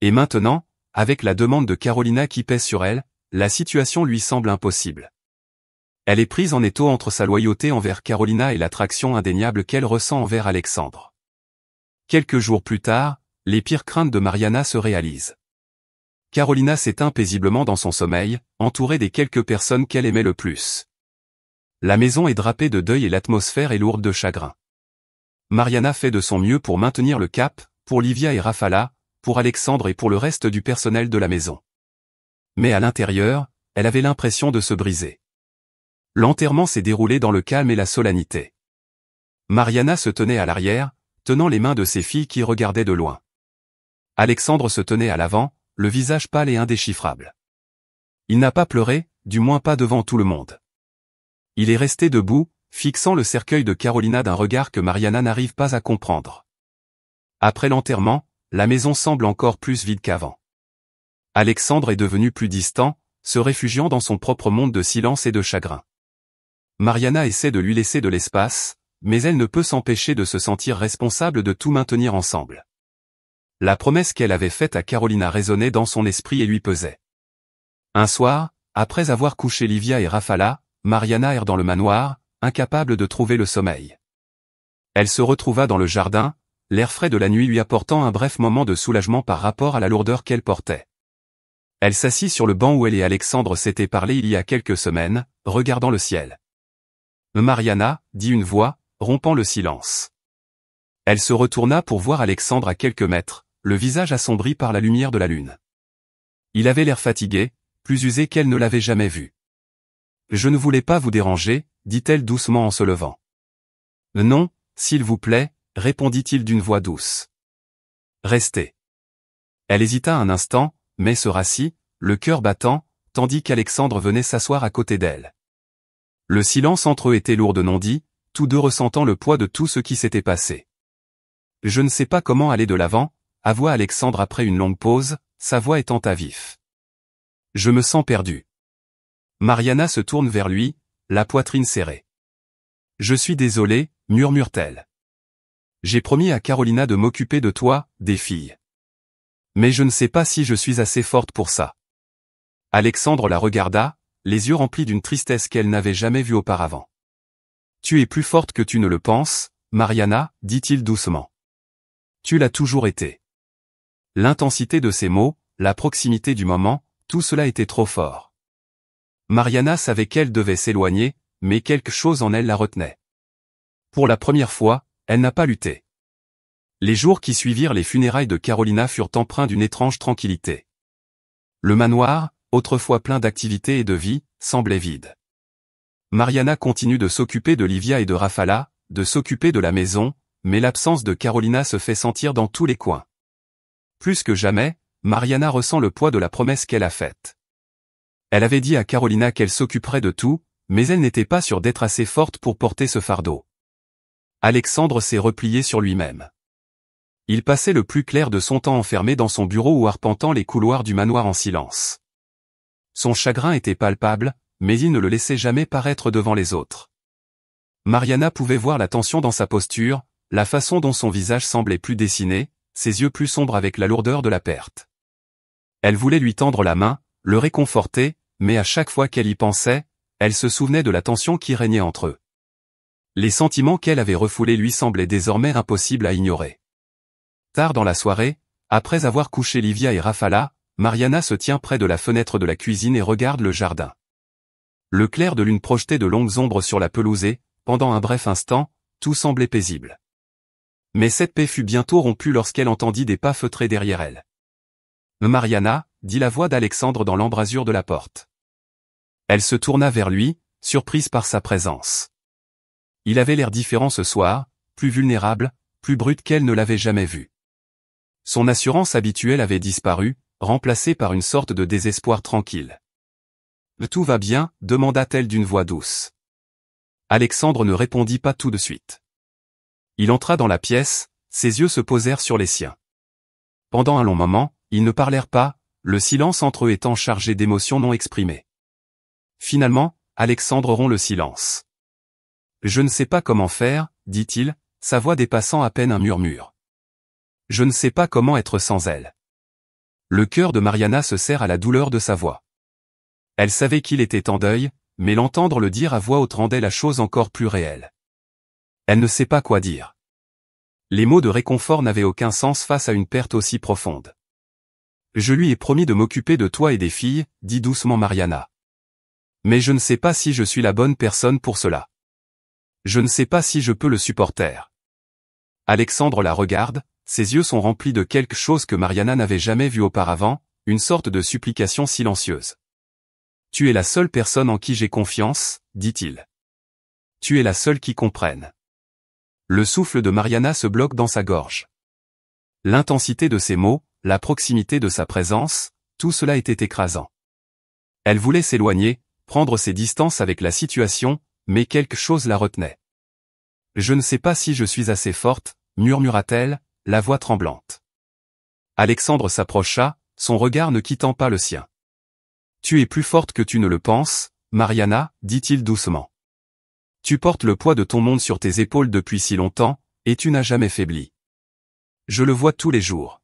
A: Et maintenant, avec la demande de Carolina qui pèse sur elle, la situation lui semble impossible. Elle est prise en étau entre sa loyauté envers Carolina et l'attraction indéniable qu'elle ressent envers Alexandre. Quelques jours plus tard, les pires craintes de Mariana se réalisent. Carolina s'éteint paisiblement dans son sommeil, entourée des quelques personnes qu'elle aimait le plus. La maison est drapée de deuil et l'atmosphère est lourde de chagrin. Mariana fait de son mieux pour maintenir le cap, pour Livia et Rafala, pour Alexandre et pour le reste du personnel de la maison. Mais à l'intérieur, elle avait l'impression de se briser. L'enterrement s'est déroulé dans le calme et la solennité. Mariana se tenait à l'arrière, tenant les mains de ses filles qui regardaient de loin. Alexandre se tenait à l'avant, le visage pâle et indéchiffrable. Il n'a pas pleuré, du moins pas devant tout le monde. Il est resté debout, fixant le cercueil de Carolina d'un regard que Mariana n'arrive pas à comprendre. Après l'enterrement, la maison semble encore plus vide qu'avant. Alexandre est devenu plus distant, se réfugiant dans son propre monde de silence et de chagrin. Mariana essaie de lui laisser de l'espace, mais elle ne peut s'empêcher de se sentir responsable de tout maintenir ensemble. La promesse qu'elle avait faite à Carolina résonnait dans son esprit et lui pesait. Un soir, après avoir couché Livia et Rafala, Mariana erre dans le manoir, incapable de trouver le sommeil. Elle se retrouva dans le jardin, l'air frais de la nuit lui apportant un bref moment de soulagement par rapport à la lourdeur qu'elle portait. Elle s'assit sur le banc où elle et Alexandre s'étaient parlé il y a quelques semaines, regardant le ciel. « Mariana », dit une voix, rompant le silence. Elle se retourna pour voir Alexandre à quelques mètres, le visage assombri par la lumière de la lune. Il avait l'air fatigué, plus usé qu'elle ne l'avait jamais vu. « Je ne voulais pas vous déranger », dit-elle doucement en se levant. « Non, s'il vous plaît », répondit-il d'une voix douce. « Restez. » Elle hésita un instant, mais se rassit, le cœur battant, tandis qu'Alexandre venait s'asseoir à côté d'elle. Le silence entre eux était lourd de non-dits, tous deux ressentant le poids de tout ce qui s'était passé. « Je ne sais pas comment aller de l'avant », avoua Alexandre après une longue pause, sa voix étant à vif. « Je me sens perdu. » Mariana se tourne vers lui, la poitrine serrée. « Je suis désolée », murmure-t-elle. « J'ai promis à Carolina de m'occuper de toi, des filles. Mais je ne sais pas si je suis assez forte pour ça. » Alexandre la regarda, les yeux remplis d'une tristesse qu'elle n'avait jamais vue auparavant. « Tu es plus forte que tu ne le penses, Mariana, » dit-il doucement. « Tu l'as toujours été. » L'intensité de ses mots, la proximité du moment, tout cela était trop fort. Mariana savait qu'elle devait s'éloigner, mais quelque chose en elle la retenait. Pour la première fois, elle n'a pas lutté. Les jours qui suivirent les funérailles de Carolina furent empreints d'une étrange tranquillité. Le manoir, autrefois plein d'activité et de vie, semblait vide. Mariana continue de s'occuper de Livia et de Rafala, de s'occuper de la maison, mais l'absence de Carolina se fait sentir dans tous les coins. Plus que jamais, Mariana ressent le poids de la promesse qu'elle a faite. Elle avait dit à Carolina qu'elle s'occuperait de tout, mais elle n'était pas sûre d'être assez forte pour porter ce fardeau. Alexandre s'est replié sur lui-même. Il passait le plus clair de son temps enfermé dans son bureau ou arpentant les couloirs du manoir en silence. Son chagrin était palpable, mais il ne le laissait jamais paraître devant les autres. Mariana pouvait voir la tension dans sa posture, la façon dont son visage semblait plus dessiné, ses yeux plus sombres avec la lourdeur de la perte. Elle voulait lui tendre la main, le réconforter, mais à chaque fois qu'elle y pensait, elle se souvenait de la tension qui régnait entre eux. Les sentiments qu'elle avait refoulés lui semblaient désormais impossibles à ignorer. Tard dans la soirée, après avoir couché Livia et Rafala, Mariana se tient près de la fenêtre de la cuisine et regarde le jardin. Le clair de lune projetait de longues ombres sur la pelouse et, pendant un bref instant, tout semblait paisible. Mais cette paix fut bientôt rompue lorsqu'elle entendit des pas feutrés derrière elle. « Mariana » dit la voix d'Alexandre dans l'embrasure de la porte. Elle se tourna vers lui, surprise par sa présence. Il avait l'air différent ce soir, plus vulnérable, plus brut qu'elle ne l'avait jamais vu. Son assurance habituelle avait disparu, remplacée par une sorte de désespoir tranquille. « Tout va bien » demanda-t-elle d'une voix douce. Alexandre ne répondit pas tout de suite. Il entra dans la pièce, ses yeux se posèrent sur les siens. Pendant un long moment, ils ne parlèrent pas, le silence entre eux étant chargé d'émotions non exprimées. Finalement, Alexandre rompt le silence. « Je ne sais pas comment faire, » dit-il, sa voix dépassant à peine un murmure. « Je ne sais pas comment être sans elle. » Le cœur de Mariana se serre à la douleur de sa voix. Elle savait qu'il était en deuil, mais l'entendre le dire à voix haute rendait la chose encore plus réelle. Elle ne sait pas quoi dire. Les mots de réconfort n'avaient aucun sens face à une perte aussi profonde. « Je lui ai promis de m'occuper de toi et des filles, » dit doucement Mariana. « Mais je ne sais pas si je suis la bonne personne pour cela. Je ne sais pas si je peux le supporter. » Alexandre la regarde, ses yeux sont remplis de quelque chose que Mariana n'avait jamais vu auparavant, une sorte de supplication silencieuse. « Tu es la seule personne en qui j'ai confiance, » dit-il. « Tu es la seule qui comprenne. » Le souffle de Mariana se bloque dans sa gorge. L'intensité de ses mots, la proximité de sa présence, tout cela était écrasant. Elle voulait s'éloigner, prendre ses distances avec la situation, mais quelque chose la retenait. « Je ne sais pas si je suis assez forte, » murmura-t-elle, la voix tremblante. Alexandre s'approcha, son regard ne quittant pas le sien. « Tu es plus forte que tu ne le penses, Mariana, » dit-il doucement. « Tu portes le poids de ton monde sur tes épaules depuis si longtemps, et tu n'as jamais faibli. Je le vois tous les jours. »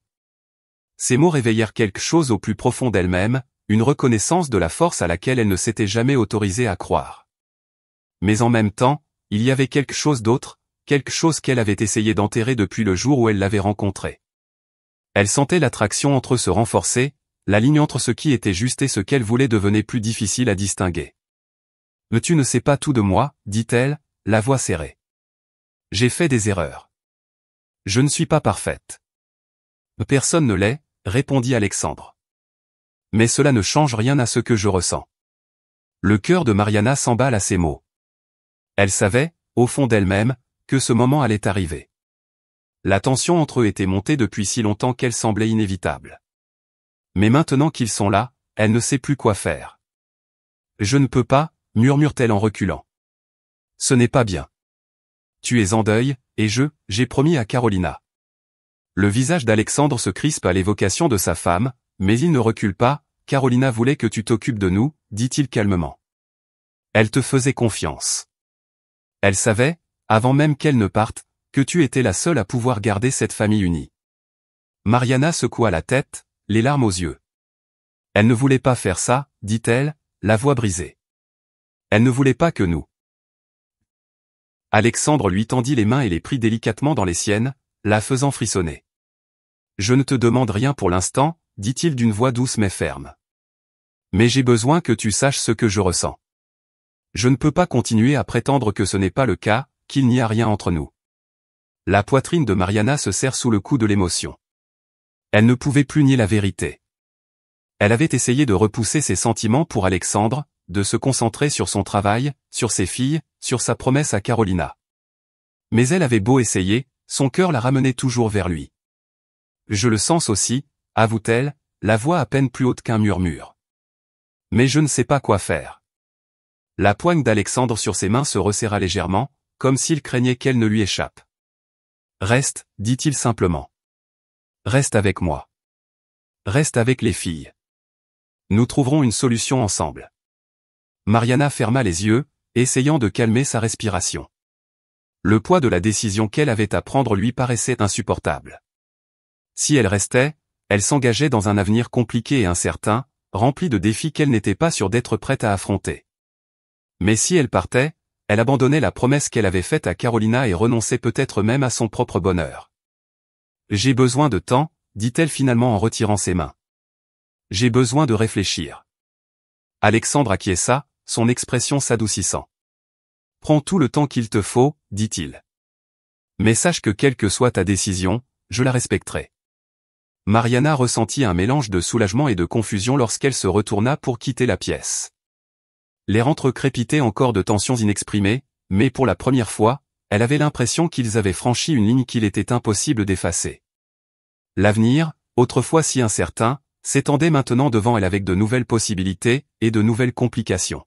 A: Ces mots réveillèrent quelque chose au plus profond d'elle-même, une reconnaissance de la force à laquelle elle ne s'était jamais autorisée à croire. Mais en même temps, il y avait quelque chose d'autre, quelque chose qu'elle avait essayé d'enterrer depuis le jour où elle l'avait rencontré. Elle sentait l'attraction entre eux se renforcer, la ligne entre ce qui était juste et ce qu'elle voulait devenait plus difficile à distinguer. « Mais tu ne sais pas tout de moi, » dit-elle, la voix serrée. « J'ai fait des erreurs. Je ne suis pas parfaite. »« Personne ne l'est, » répondit Alexandre. « Mais cela ne change rien à ce que je ressens. » Le cœur de Mariana s'emballe à ces mots. Elle savait, au fond d'elle-même, que ce moment allait arriver. La tension entre eux était montée depuis si longtemps qu'elle semblait inévitable. Mais maintenant qu'ils sont là, elle ne sait plus quoi faire. « Je ne peux pas, » murmure-t-elle en reculant. « Ce n'est pas bien. Tu es en deuil, et j'ai promis à Carolina. » Le visage d'Alexandre se crispe à l'évocation de sa femme, mais il ne recule pas. « Carolina voulait que tu t'occupes de nous, » dit-il calmement. « Elle te faisait confiance. Elle savait, avant même qu'elle ne parte, que tu étais la seule à pouvoir garder cette famille unie. » Mariana secoua la tête, les larmes aux yeux. « Elle ne voulait pas faire ça, » dit-elle, la voix brisée. « Elle ne voulait pas que nous. » Alexandre lui tendit les mains et les prit délicatement dans les siennes, la faisant frissonner. « Je ne te demande rien pour l'instant, » dit-il d'une voix douce mais ferme. « Mais j'ai besoin que tu saches ce que je ressens. Je ne peux pas continuer à prétendre que ce n'est pas le cas, qu'il n'y a rien entre nous. » La poitrine de Mariana se serre sous le coup de l'émotion. Elle ne pouvait plus nier la vérité. Elle avait essayé de repousser ses sentiments pour Alexandre, de se concentrer sur son travail, sur ses filles, sur sa promesse à Carolina. Mais elle avait beau essayer, son cœur la ramenait toujours vers lui. « Je le sens aussi », avoue-t-elle, la voix à peine plus haute qu'un murmure. « Mais je ne sais pas quoi faire. » La poigne d'Alexandre sur ses mains se resserra légèrement, comme s'il craignait qu'elle ne lui échappe. « Reste, » dit-il simplement. « Reste avec moi. Reste avec les filles. Nous trouverons une solution ensemble. Mariana ferma les yeux, essayant de calmer sa respiration. Le poids de la décision qu'elle avait à prendre lui paraissait insupportable. Si elle restait, elle s'engageait dans un avenir compliqué et incertain, rempli de défis qu'elle n'était pas sûre d'être prête à affronter. Mais si elle partait, elle abandonnait la promesse qu'elle avait faite à Carolina et renonçait peut-être même à son propre bonheur. « J'ai besoin de temps », dit-elle finalement en retirant ses mains. « J'ai besoin de réfléchir. » Alexandre acquiesça, son expression s'adoucissant. « Prends tout le temps qu'il te faut, dit-il. Mais sache que quelle que soit ta décision, je la respecterai. » Mariana ressentit un mélange de soulagement et de confusion lorsqu'elle se retourna pour quitter la pièce. Les rentres crépitaient encore de tensions inexprimées, mais pour la première fois, elle avait l'impression qu'ils avaient franchi une ligne qu'il était impossible d'effacer. L'avenir, autrefois si incertain, s'étendait maintenant devant elle avec de nouvelles possibilités et de nouvelles complications.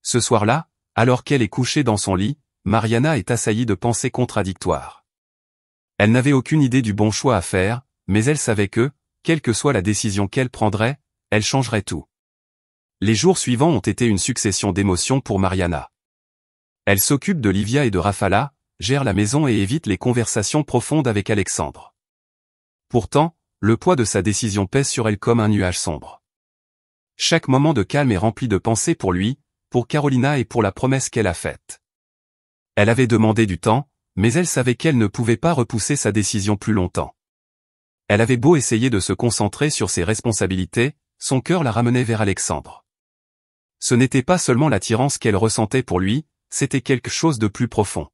A: Ce soir-là, alors qu'elle est couchée dans son lit, Mariana est assaillie de pensées contradictoires. Elle n'avait aucune idée du bon choix à faire, mais elle savait que, quelle que soit la décision qu'elle prendrait, elle changerait tout. Les jours suivants ont été une succession d'émotions pour Mariana. Elle s'occupe de Livia et de Rafala, gère la maison et évite les conversations profondes avec Alexandre. Pourtant, le poids de sa décision pèse sur elle comme un nuage sombre. Chaque moment de calme est rempli de pensées pour lui, pour Carolina et pour la promesse qu'elle a faite. Elle avait demandé du temps, mais elle savait qu'elle ne pouvait pas repousser sa décision plus longtemps. Elle avait beau essayer de se concentrer sur ses responsabilités, son cœur la ramenait vers Alexandre. Ce n'était pas seulement l'attirance qu'elle ressentait pour lui, c'était quelque chose de plus profond.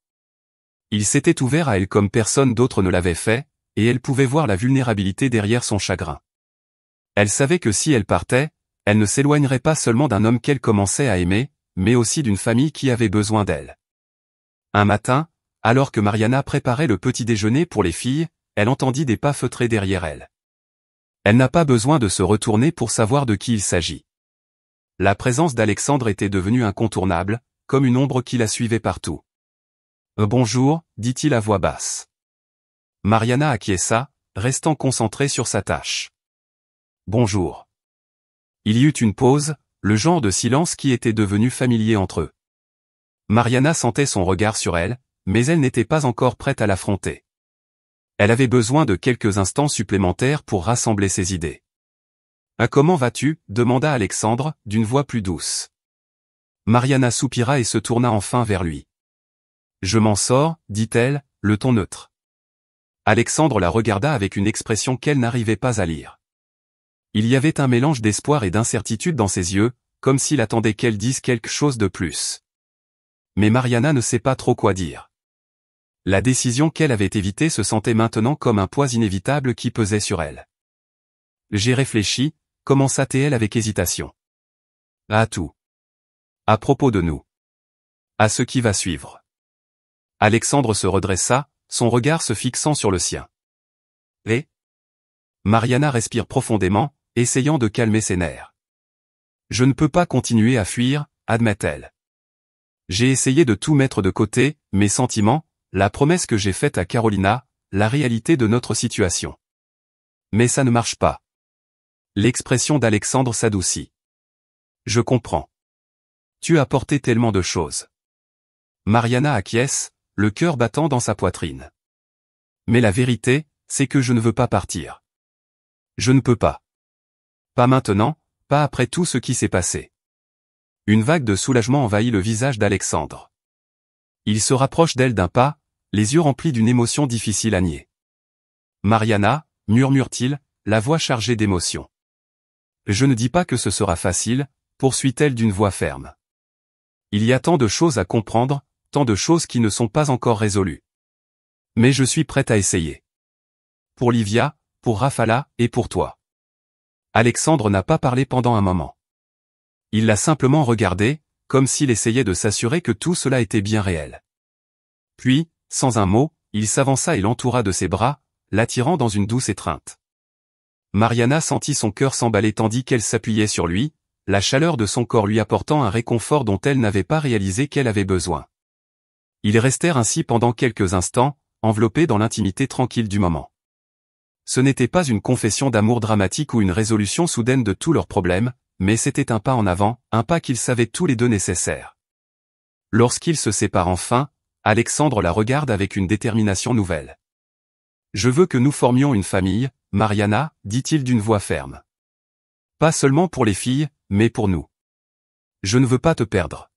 A: Il s'était ouvert à elle comme personne d'autre ne l'avait fait, et elle pouvait voir la vulnérabilité derrière son chagrin. Elle savait que si elle partait, elle ne s'éloignerait pas seulement d'un homme qu'elle commençait à aimer, mais aussi d'une famille qui avait besoin d'elle. Un matin, alors que Mariana préparait le petit déjeuner pour les filles, elle entendit des pas feutrés derrière elle. Elle n'a pas besoin de se retourner pour savoir de qui il s'agit. La présence d'Alexandre était devenue incontournable, comme une ombre qui la suivait partout. « Bonjour », dit-il à voix basse. Mariana acquiesça, restant concentrée sur sa tâche. « Bonjour. » Il y eut une pause, le genre de silence qui était devenu familier entre eux. Mariana sentait son regard sur elle, mais elle n'était pas encore prête à l'affronter. Elle avait besoin de quelques instants supplémentaires pour rassembler ses idées. « Comment vas-tu » demanda Alexandre, d'une voix plus douce. Mariana soupira et se tourna enfin vers lui. « Je m'en sors » dit-elle, le ton neutre. Alexandre la regarda avec une expression qu'elle n'arrivait pas à lire. Il y avait un mélange d'espoir et d'incertitude dans ses yeux, comme s'il attendait qu'elle dise quelque chose de plus. Mais Mariana ne sait pas trop quoi dire. La décision qu'elle avait évitée se sentait maintenant comme un poids inévitable qui pesait sur elle. « J'ai réfléchi » commença-t-elle avec hésitation. « À tout. À propos de nous. À ce qui va suivre. » Alexandre se redressa, son regard se fixant sur le sien. « Et » Mariana respire profondément, essayant de calmer ses nerfs. « Je ne peux pas continuer à fuir » admet-elle. « J'ai essayé de tout mettre de côté, mes sentiments, la promesse que j'ai faite à Carolina, la réalité de notre situation. Mais ça ne marche pas. » L'expression d'Alexandre s'adoucit. « Je comprends. Tu as porté tellement de choses. » Mariana acquiesce, le cœur battant dans sa poitrine. « Mais la vérité, c'est que je ne veux pas partir. Je ne peux pas. Pas maintenant, pas après tout ce qui s'est passé. » Une vague de soulagement envahit le visage d'Alexandre. Il se rapproche d'elle d'un pas, les yeux remplis d'une émotion difficile à nier. « Mariana » murmure-t-il, la voix chargée d'émotion. « Je ne dis pas que ce sera facile » poursuit-elle d'une voix ferme. « Il y a tant de choses à comprendre, tant de choses qui ne sont pas encore résolues. Mais je suis prête à essayer. Pour Livia, pour Rafala et pour toi. » Alexandre n'a pas parlé pendant un moment. Il l'a simplement regardée, comme s'il essayait de s'assurer que tout cela était bien réel. Puis, sans un mot, il s'avança et l'entoura de ses bras, l'attirant dans une douce étreinte. Mariana sentit son cœur s'emballer tandis qu'elle s'appuyait sur lui, la chaleur de son corps lui apportant un réconfort dont elle n'avait pas réalisé qu'elle avait besoin. Ils restèrent ainsi pendant quelques instants, enveloppés dans l'intimité tranquille du moment. Ce n'était pas une confession d'amour dramatique ou une résolution soudaine de tous leurs problèmes, mais c'était un pas en avant, un pas qu'ils savaient tous les deux nécessaire. Lorsqu'ils se séparent enfin, Alexandre la regarde avec une détermination nouvelle. « Je veux que nous formions une famille, Mariana, dit-il d'une voix ferme. Pas seulement pour les filles, mais pour nous. Je ne veux pas te perdre. »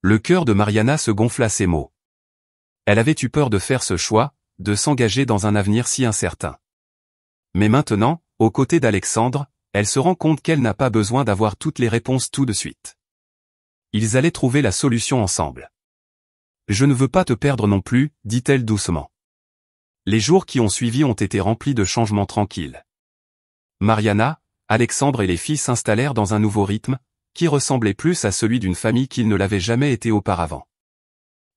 A: Le cœur de Mariana se gonfla à ces mots. Elle avait eu peur de faire ce choix, de s'engager dans un avenir si incertain. Mais maintenant, aux côtés d'Alexandre, elle se rend compte qu'elle n'a pas besoin d'avoir toutes les réponses tout de suite. Ils allaient trouver la solution ensemble. « Je ne veux pas te perdre non plus, dit-elle doucement. » Les jours qui ont suivi ont été remplis de changements tranquilles. Mariana, Alexandre et les filles s'installèrent dans un nouveau rythme, qui ressemblait plus à celui d'une famille qu'ils ne l'avaient jamais été auparavant.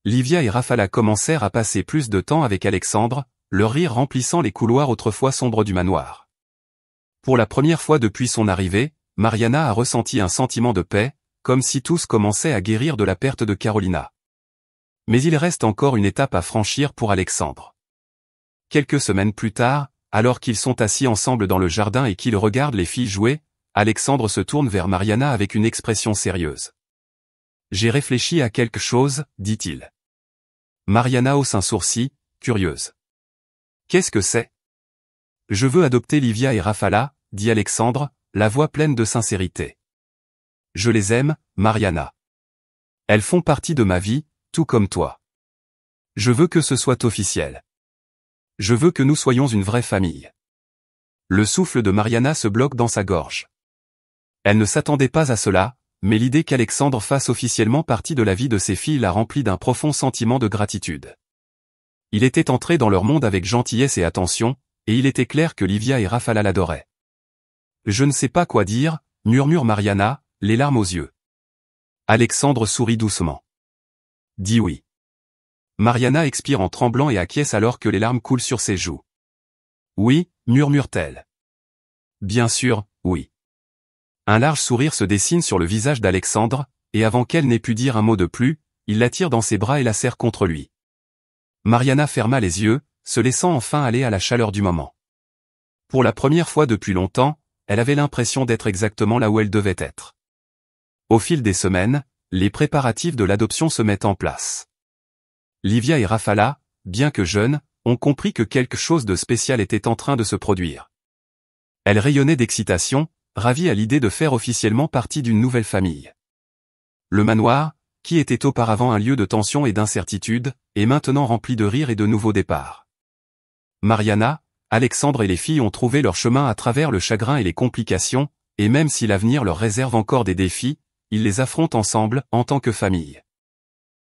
A: Livia et Rafala commencèrent à passer plus de temps avec Alexandre, leur rire remplissant les couloirs autrefois sombres du manoir. Pour la première fois depuis son arrivée, Mariana a ressenti un sentiment de paix, comme si tous commençaient à guérir de la perte de Carolina. Mais il reste encore une étape à franchir pour Alexandre. Quelques semaines plus tard, alors qu'ils sont assis ensemble dans le jardin et qu'ils regardent les filles jouer, Alexandre se tourne vers Mariana avec une expression sérieuse. « J'ai réfléchi à quelque chose, dit-il. » Mariana hausse un sourcil, curieuse. « Qu'est-ce que c'est ? » « Je veux adopter Livia et Rafala, dit Alexandre, la voix pleine de sincérité. « Je les aime, Mariana. Elles font partie de ma vie, tout comme toi. Je veux que ce soit officiel. Je veux que nous soyons une vraie famille. » Le souffle de Mariana se bloque dans sa gorge. Elle ne s'attendait pas à cela, mais l'idée qu'Alexandre fasse officiellement partie de la vie de ses filles la remplit d'un profond sentiment de gratitude. Il était entré dans leur monde avec gentillesse et attention, et il était clair que Livia et Rafala l'adoraient. « Je ne sais pas quoi dire, » murmure Mariana, les larmes aux yeux. Alexandre sourit doucement. « Dis oui. » Mariana expire en tremblant et acquiesce alors que les larmes coulent sur ses joues. « Oui, » murmure-t-elle. « Bien sûr, oui. » Un large sourire se dessine sur le visage d'Alexandre, et avant qu'elle n'ait pu dire un mot de plus, il l'attire dans ses bras et la serre contre lui. Mariana ferma les yeux, se laissant enfin aller à la chaleur du moment. Pour la première fois depuis longtemps, elle avait l'impression d'être exactement là où elle devait être. Au fil des semaines, les préparatifs de l'adoption se mettent en place. Livia et Rafala, bien que jeunes, ont compris que quelque chose de spécial était en train de se produire. Elles rayonnaient d'excitation, ravies à l'idée de faire officiellement partie d'une nouvelle famille. Le manoir, qui était auparavant un lieu de tension et d'incertitude, est maintenant rempli de rires et de nouveaux départs. Mariana, Alexandre et les filles ont trouvé leur chemin à travers le chagrin et les complications, et même si l'avenir leur réserve encore des défis, ils les affrontent ensemble, en tant que famille.